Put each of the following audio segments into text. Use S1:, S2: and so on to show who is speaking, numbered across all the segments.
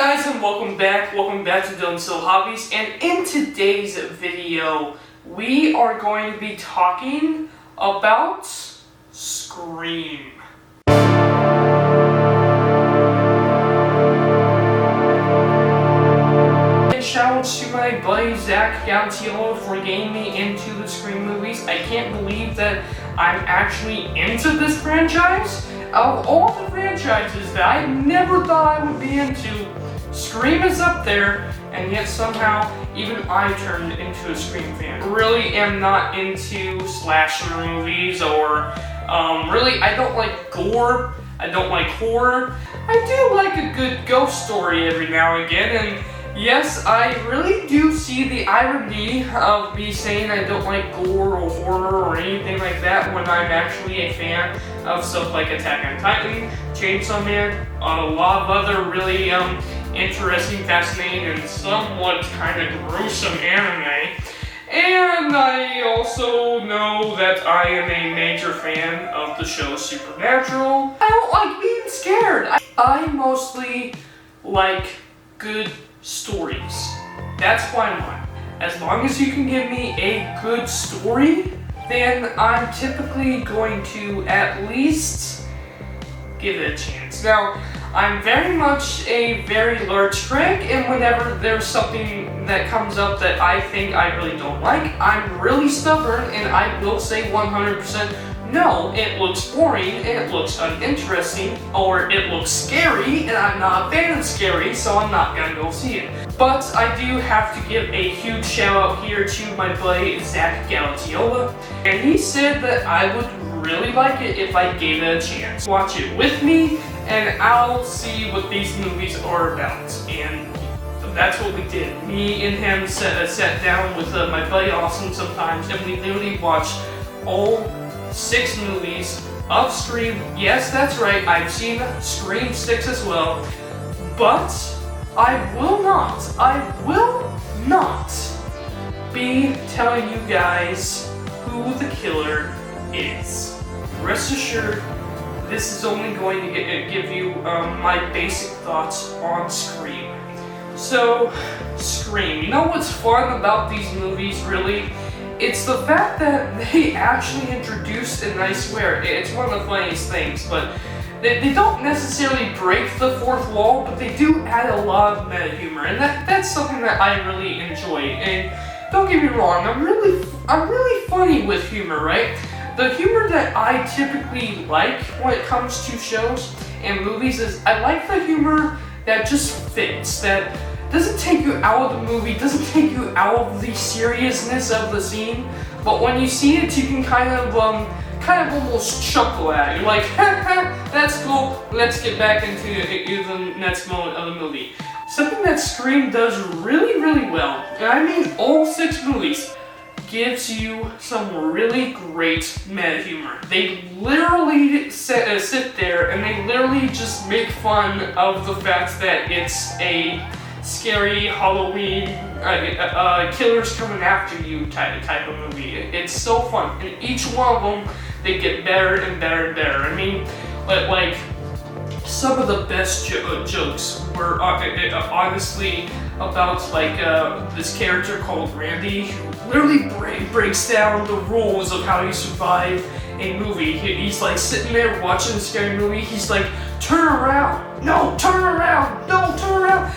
S1: guys, and welcome back to Dylan Still Hobbies, and in today's video we are going to be talking about Scream. Shout out to my buddy Zach Galtiolo for getting me into the Scream movies. I can't believe that I'm actually into this franchise. Of all the franchises that I never thought I would be into, Scream is up there, and yet somehow even I turned into a Scream fan. Really am not into slasher movies or really I don't like gore, I don't like horror. I do like a good ghost story every now and again, and yes, I really do see the irony of me saying I don't like gore or horror or anything like that when I'm actually a fan of stuff like Attack on Titan, Chainsaw Man, a lot of other really interesting, fascinating, and somewhat kind of gruesome anime. And I also know that I am a major fan of the show Supernatural. I don't like being scared. I mostly like good stories. That's why I'm on. As long as you can give me a good story, then I'm typically going to at least give it a chance. Now, I'm very much a very large critic, and whenever there's something that comes up that I think I really don't like, I'm really stubborn and I will say 100% no, it looks boring, it looks uninteresting, or it looks scary, and I'm not a fan of scary, so I'm not gonna go see it. But I do have to give a huge shout out here to my buddy Zach Galatiola, and he said that I would really like it if I gave it a chance. Watch it with me, and I'll see what these movies are about. And that's what we did. Me and him sat down with my buddy Austin sometimes, and we literally watched all 6 movies of Scream. Yes, that's right, I've seen Scream 6 as well, but I will not be telling you guys who the killer is. Rest assured, this is only going to give you my basic thoughts on Scream. So, Scream. You know what's fun about these movies, really? It's the fact that they actually introduced, and I swear, it's one of the funniest things, but they don't necessarily break the fourth wall, but they do add a lot of meta humor, and that's something that I really enjoy. And don't get me wrong, I'm really funny with humor, right? The humor that I typically like when it comes to shows and movies is I like the humor that just fits, that doesn't take you out of the movie, doesn't take you out of the seriousness of the scene, but when you see it, you can kind of almost chuckle at it. You're like, that's cool, let's get back into the next moment of the movie. Something that Scream does really, really well, and I mean all 6 movies, gives you some really great meta humor. They literally sit there and they literally just make fun of the fact that it's a scary Halloween, killers coming after you type of movie. It's so fun, and each one of them, they get better and better and better. I mean, like some of the best jokes were honestly about like this character called Randy, who literally breaks down the rules of how you survive a movie. He's like sitting there watching a scary movie. He's like, turn around, no, turn around, no, turn around.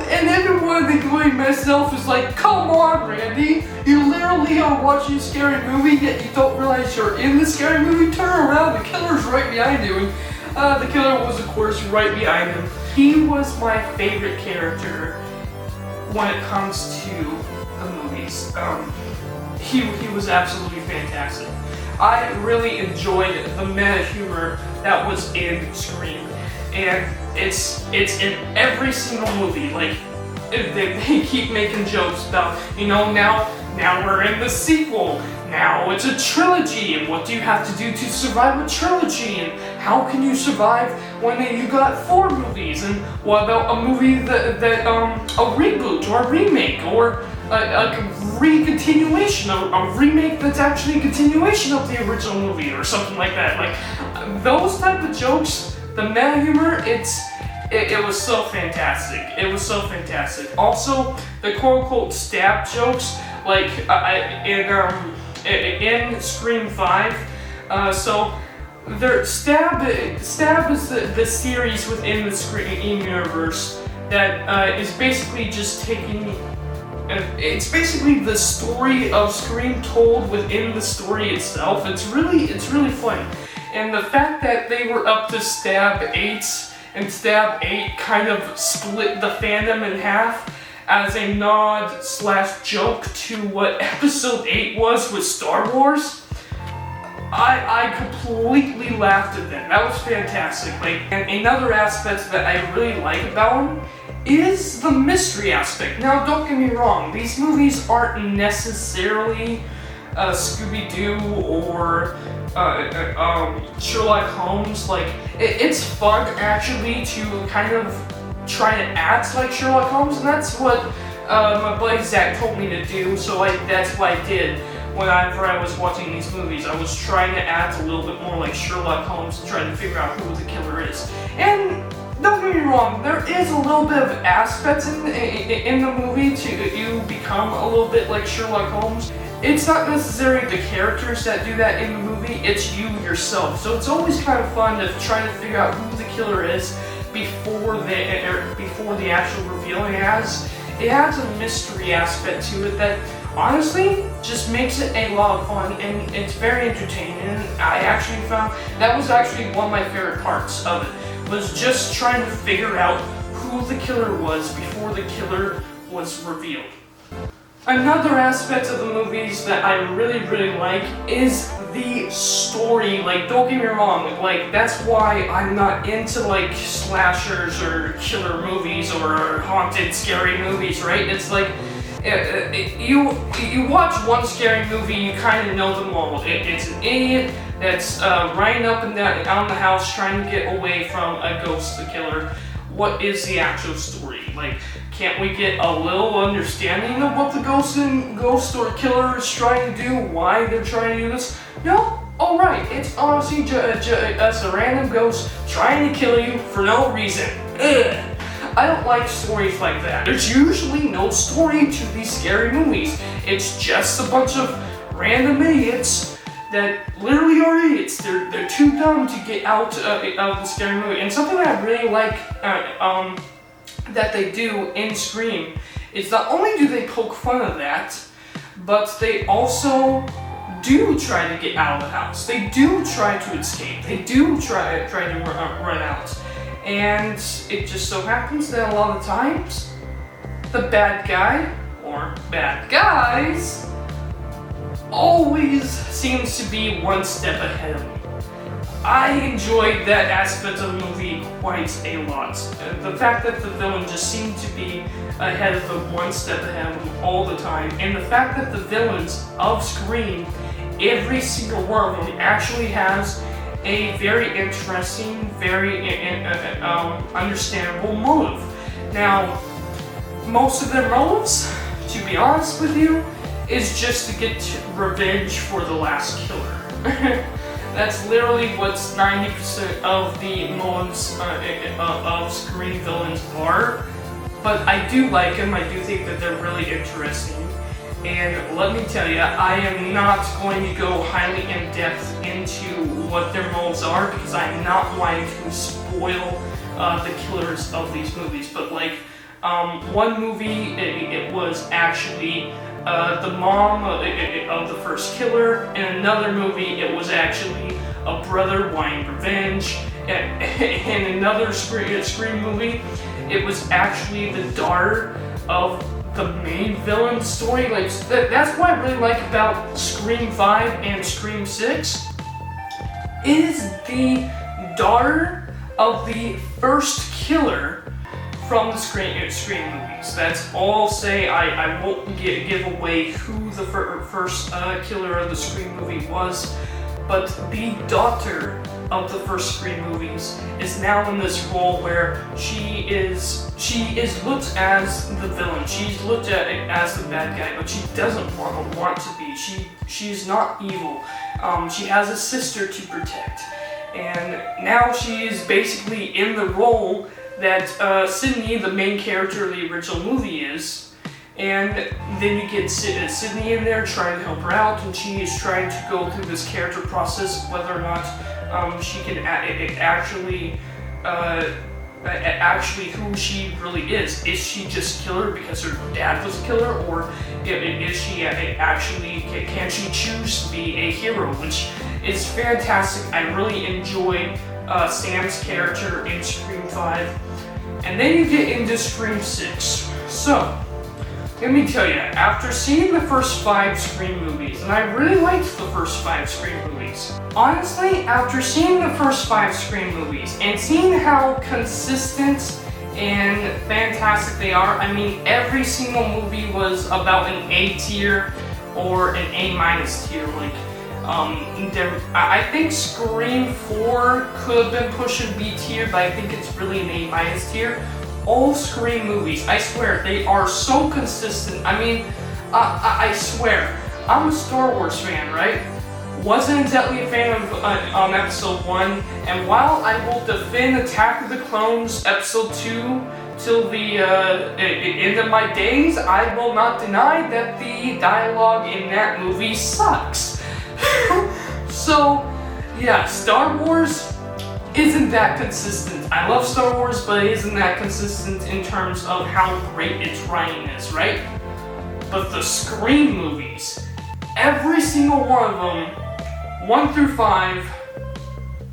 S1: And everyone, including myself, is like, come on, Randy. You literally are watching a scary movie, yet you don't realize you're in the scary movie. Turn around, the killer's right behind you. And the killer was, of course, right behind him. He was my favorite character when it comes to the movies. He was absolutely fantastic. I really enjoyed the meta humor that was in Scream, and it's in every single movie. Like they keep making jokes about, you know, now we're in the sequel. Now it's a trilogy, and what do you have to do to survive a trilogy, and how can you survive when you got 4 movies, and what about a movie that a reboot or a remake or a recontinuation, a remake that's actually a continuation of the original movie or something like that. Like those type of jokes, the meta humor, it's it was so fantastic. It was so fantastic. Also, the quote-unquote stab jokes, like in Scream 5, so their Stab is the series within the Scream universe that is basically just taking. It's basically the story of Scream told within the story itself. It's really fun, and the fact that they were up to Stab 8 and Stab 8 kind of split the fandom in half as a nod/joke to what Episode 8 was with Star Wars. I completely laughed at that. That was fantastic. Like, and another aspect that I really like about them is the mystery aspect. Now, don't get me wrong, these movies aren't necessarily Scooby-Doo or Sherlock Holmes. Like, it's fun actually to kind of try to act like Sherlock Holmes, and that's what my buddy Zach told me to do, so that's what I did. Whenever I was watching these movies, I was trying to act a little bit more like Sherlock Holmes and trying to figure out who the killer is. And don't get me wrong, there is a little bit of aspects in the movie to you become a little bit like Sherlock Holmes. It's not necessarily the characters that do that in the movie, it's you yourself. So it's always kind of fun to try to figure out who the killer is before the actual reveal. It has a mystery aspect to it that honestly just makes it a lot of fun, and it's very entertaining. And I actually found that was actually one of my favorite parts of it, was just trying to figure out who the killer was before the killer was revealed. Another aspect of the movies that I really like is the story. Like, don't get me wrong, like, that's why I'm not into like slashers or killer movies or haunted scary movies, right? It's like you watch one scary movie, you kind of know them all. It's an idiot that's running up and down out in the house trying to get away from a ghost, the killer. What is the actual story? Like, can't we get a little understanding of what the ghost or killer is trying to do? Why they're trying to do this? No? Alright, it's honestly just a random ghost trying to kill you for no reason. Ugh. I don't like stories like that. There's usually no story to these scary movies. It's just a bunch of random idiots that literally are idiots. They're too dumb to get out of the scary movie. And something that I really like that they do in Scream is not only do they poke fun of that, but they also do try to get out of the house. They do try to escape. They do try to run out. And it just so happens that a lot of times, the bad guy, or bad guys, always seems to be one step ahead of me. I enjoyed that aspect of the movie quite a lot. The fact that the villain just seemed to be ahead of them, one step ahead of them all the time, and the fact that the villains of Scream, every single one of them actually has a very interesting, very understandable motive. Now, most of their motives, to be honest with you, is just to get revenge for the last killer. That's literally what 90% of the motives of Scream villains are. But I do like them, I do think that they're really interesting. And let me tell you, I am not going to go highly in depth into what their motives are because I'm not wanting to spoil the killers of these movies. But like, one movie, it was actually the mom of the first killer. In another movie, it was actually a brother wanting revenge. In another Scream movie, it was actually the daughter of the main villain story. Like, that's what I really like about Scream 5 and Scream 6 is the daughter of the first killer from the Scream movies. That's all I'll say. I won't give away who the first killer of the Scream movie was, but the daughter of the first Scream movies is now in this role where she is looked as the villain. She's looked at as the bad guy, but she doesn't want to be. She's not evil. She has a sister to protect, and now she is basically in the role that Sydney, the main character of the original movie, is. And then you get Sydney in there trying to help her out, and she is trying to go through this character process, whether or not she can actually who she really is. Is she just killer because her dad was a killer, or is she actually, can she choose to be a hero, which is fantastic. I really enjoyed Sam's character in Scream 5. And then you get into Scream 6. So, let me tell you, after seeing the first 5 Scream movies, and I really liked the first 5 Scream movies, honestly, after seeing the first 5 Scream movies and seeing how consistent and fantastic they are, I mean, every single movie was about an A tier or an A- tier. Like, I think Scream 4 could have been pushing B tier, but I think it's really an A- tier. All Scream movies, I swear, they are so consistent. I mean, I swear, I'm a Star Wars fan, right? Wasn't exactly a fan of Episode 1, and while I will defend Attack of the Clones Episode 2 till the end of my days, I will not deny that the dialogue in that movie sucks. So, yeah, Star Wars isn't that consistent. I love Star Wars, but it isn't that consistent in terms of how great its writing is, right? But the Scream movies, every single one of them, 1 through 5,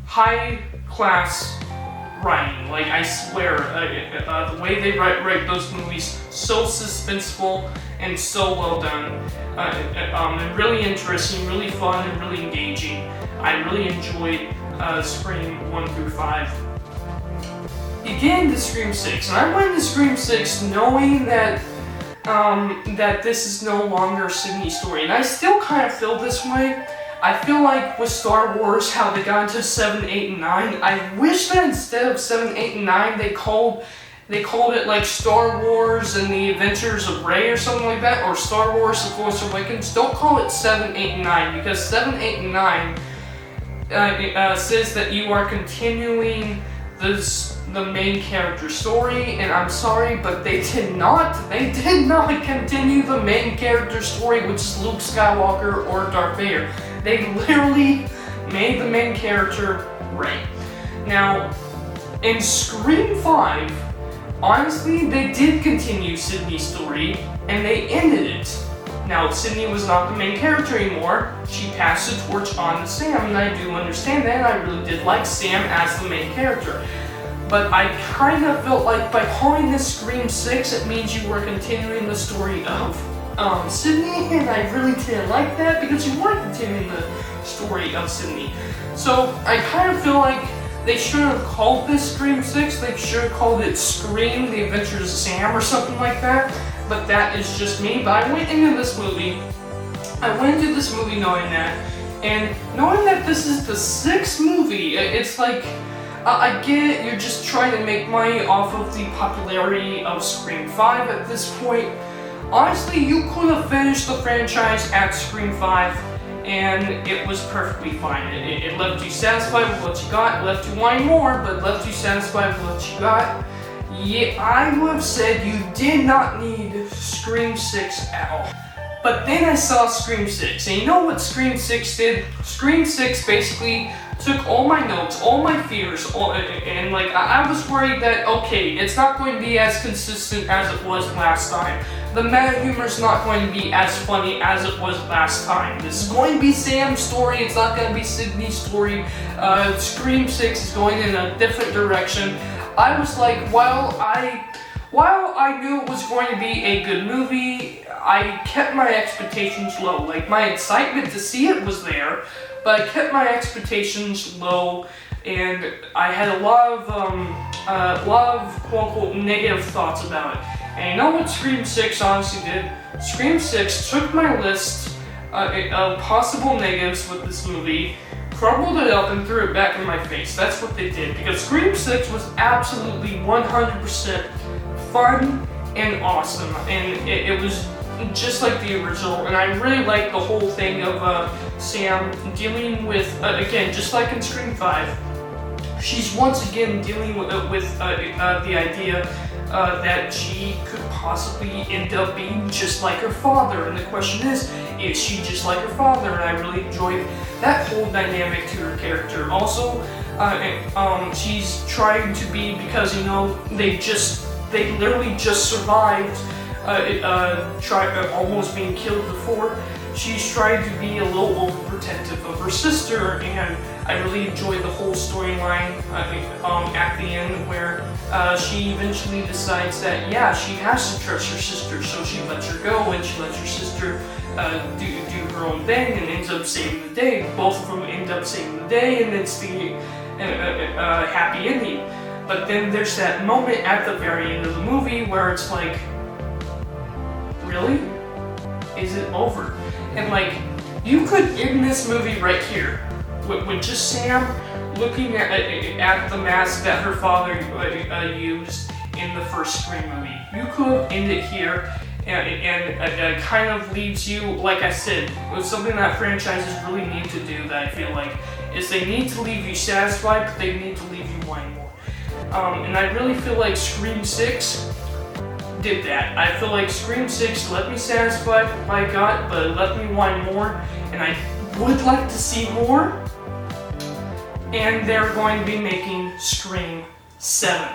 S1: high class writing. Like, I swear, the way they write those movies, so suspenseful and so well done, and really interesting, really fun, and really engaging. I really enjoyed Scream 1 through 5. You get into Scream 6, and I went into Scream 6 knowing that that this is no longer Sydney's story, and I still kind of feel this way. I feel like with Star Wars, how they got into 7, 8, and 9, I wish that instead of 7, 8, and 9, they called it like Star Wars and the Adventures of Rey or something like that, or Star Wars The Force Awakens. Don't call it 7, 8, and 9, because 7, 8, and 9 says that you are continuing the main character story, and I'm sorry, but they did not continue the main character story, which is Luke Skywalker or Darth Vader. They literally made the main character Rey. Now, in Scream 5, honestly, they did continue Sydney's story, and they ended it. Now, Sydney was not the main character anymore. She passed the torch on to Sam, and I do understand that. I really did like Sam as the main character. But I kind of felt like by calling this Scream 6, it means you were continuing the story of Sydney, and I really didn't like that because you weren't continuing the story of Sydney. So I kind of feel like they should have called this Scream 6. They should have called it Scream: The Adventures of Sam or something like that. But that is just me. But I went into this movie knowing that, and knowing that this is the 6th movie, it's like, I get it, you're just trying to make money off of the popularity of Scream 5 at this point. Honestly, you could have finished the franchise at Scream 5, and it was perfectly fine. It left you satisfied with what you got, it left you wanting more, but left you satisfied with what you got. Yeah, I would have said you did not need Scream 6 at all. But then I saw Scream 6, and you know what Scream 6 did? Scream 6 basically took all my notes, all my fears, and like, I was worried that, okay, it's not going to be as consistent as it was last time. The meta humor is not going to be as funny as it was last time. This is going to be Sam's story, it's not going to be Sydney's story. Scream 6 is going in a different direction. I was like, while I knew it was going to be a good movie, I kept my expectations low. Like, my excitement to see it was there, but I kept my expectations low, and I had a lot of quote-unquote negative thoughts about it. And you know what Scream 6 honestly did? Scream 6 took my list of possible negatives with this movie, crumbled it up, and threw it back in my face. That's what they did, because Scream 6 was absolutely 100% fun and awesome, and it was just like the original, and I really liked the whole thing of Sam dealing with, again, just like in Scream 5, she's once again dealing with the idea that she could possibly end up being just like her father. And the question is she just like her father? And I really enjoyed that whole dynamic to her character. Also, she's trying to be, because you know they literally just survived almost being killed before. She's trying to be a little overprotective of her sister, and I really enjoyed the whole storyline at the end where she eventually decides that yeah, she has to trust her sister, so she lets her go and she lets her sister do her own thing and ends up saving the day. Both of them end up saving the day, and it's the happy ending. But then there's that moment at the very end of the movie where it's like, really? Is it over? And like, you could end this movie right here with just Sam looking at the mask that her father used in the first Scream movie. You could end it here, and kind of leaves you, like I said, with something that franchises really need to do that I feel like, is they need to leave you satisfied, but they need to leave you wanting more. And I really feel like Scream 6 did that. I feel like Scream 6 let me satisfied with what I got, but it let me want more, and I would like to see more. And they're going to be making Scream 7.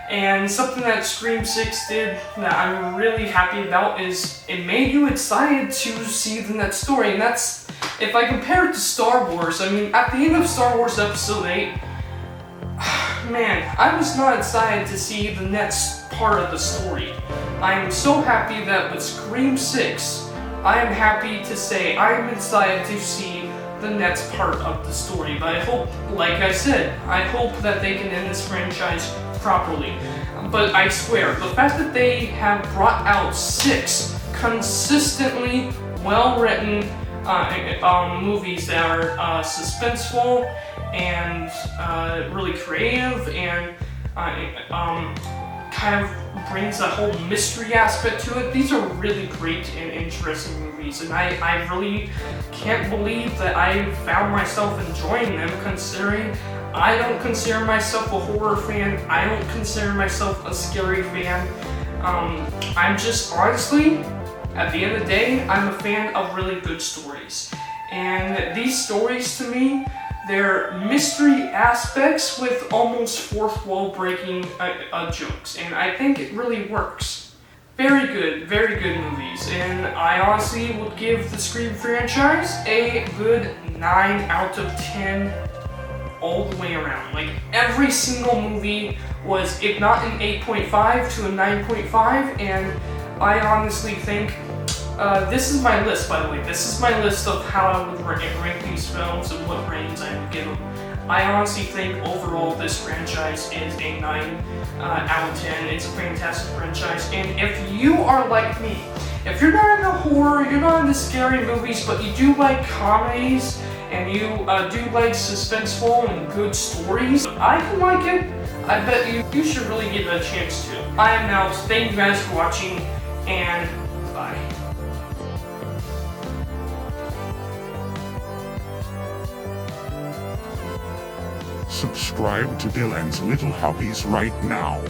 S1: And something that Scream 6 did that I'm really happy about is it made you excited to see the next story. And that's, if I compare it to Star Wars, I mean, at the end of Star Wars Episode 8, man, I was not excited to see the next part of the story. I am so happy that with Scream 6, I am happy to say I am excited to see the next part of the story. But I hope, like I said, I hope that they can end this franchise properly. But I swear, the fact that they have brought out 6 consistently well-written movies that are suspenseful and really creative and kind of brings a whole mystery aspect to it. These are really great and interesting movies, and I really can't believe that I found myself enjoying them, considering I don't consider myself a horror fan. I don't consider myself a scary fan. I'm just, honestly, at the end of the day, I'm a fan of really good stories. And these stories, to me, they're mystery aspects with almost fourth wall breaking jokes, and I think it really works. Very good movies, and I honestly would give the Scream franchise a good 9 out of 10 all the way around. Like, every single movie was, if not an 8.5 to a 9.5, and I honestly think this is my list, by the way. This is my list of how I would rank these films and what ratings I would give them. I honestly think overall this franchise is a 9 out of 10. It's a fantastic franchise. And if you are like me, if you're not into horror, you're not into scary movies, but you do like comedies, and you do like suspenseful and good stories, I can like it. I bet you should really give it a chance to. I am out. Thank you guys for watching, and bye.
S2: Subscribe to Dylan's Little Hobbies right now.